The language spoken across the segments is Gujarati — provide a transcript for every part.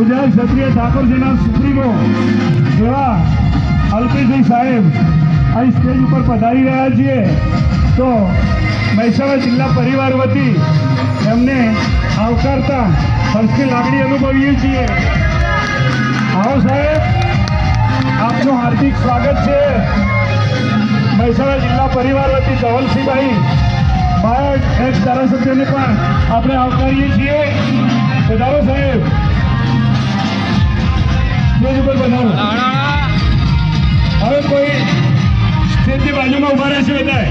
ગુજરાત ક્ષત્રિય ઠાકોર સેના સુપ્રીમો એવા અલ્પેશભાઈ સાહેબ અહીં સ્ટેજ ઉપર પધારી રહ્યા છીએ, તો મહેસાણા જિલ્લા પરિવાર વતી એમને આવકારતા હર્ષની લાગણી અનુભવીએ છીએ। આવો સાહેબ, આપનું હાર્દિક સ્વાગત છે। મહેસાણા જિલ્લા પરિવાર વતી ધવલસિંહભાઈ બાયડ એક્સ ધારાસભ્યને પણ આપણે આવકારીએ છીએ। પધારો સાહેબ, સ્ટેજ ઉપર પધારો। હવે કોઈ સ્ટેજની બાજુમાં ઉભા રહેશે બધા,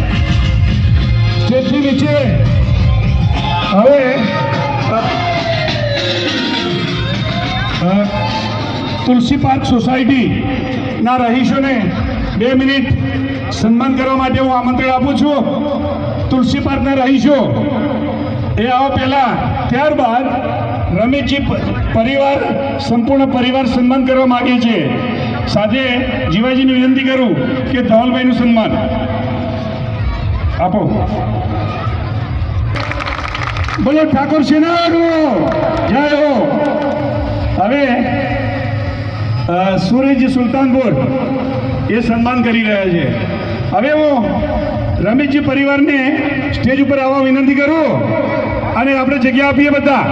સ્ટેજથી નીચે। હવે તુલસી પાર્ક સોસાયટીના રહીશોને 2 મિનિટ સન્માન કરવા માટે હું આમંત્રણ આપું છું। તુલસી પાર્કના રહીશો એ આવો પહેલા, ત્યારબાદ રમેશજી પરિવાર, સંપૂર્ણ પરિવાર સન્માન કરવા માગે છે। સાથે જીવાજીને વિનંતી કરું કે ધવલભાઈનું સન્માન આપો। બોલો ઠાકોર સેનાનો જય હો। હવે સુરેશજી સુલતાનપુર એ સન્માન કરી રહ્યા છે। હવે હું રમેશજી પરિવારને સ્ટેજ ઉપર આવવા વિનંતી કરું અને આપણે જગ્યા આપીએ બધા।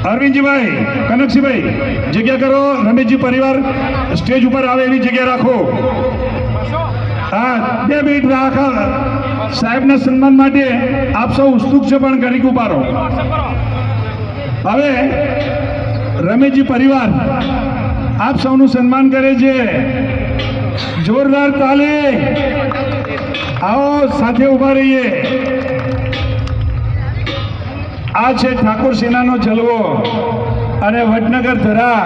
અરવિંદજીભાઈ, કનકસિંહભાઈ, જગ્યા કરો। રમેશજી પરિવાર સ્ટેજ ઉપર આવે એવી જગ્યા રાખો। હા, 2 મિનિટ રાખો સાહેબના સન્માન માટે। આપ સૌ ઉત્સુક છે પણ ઘડીક ઉભારો। હવે રમેશજી પરિવાર આપ સૌનું સન્માન કરે છે। જોરદાર તાલી। આવો સાથે ઉભા રહીએ। આ છે ઠાકોર સેનાનો જલવો અને વડનગર ધરા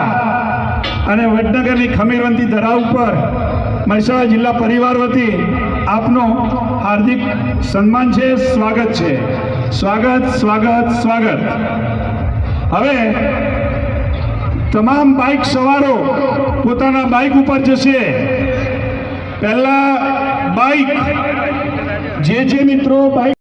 અને વડનગરની ખમીરવંતી ધરા ઉપર મહેસાણા જિલ્લા પરિવાર વતી આપનો હાર્દિક સન્માન છે, સ્વાગત છે। સ્વાગત સ્વાગત સ્વાગત। હવે તમામ બાઇક સવારો પોતાના બાઇક ઉપર જશે। પહેલા બાઇક જે મિત્રો બાઇક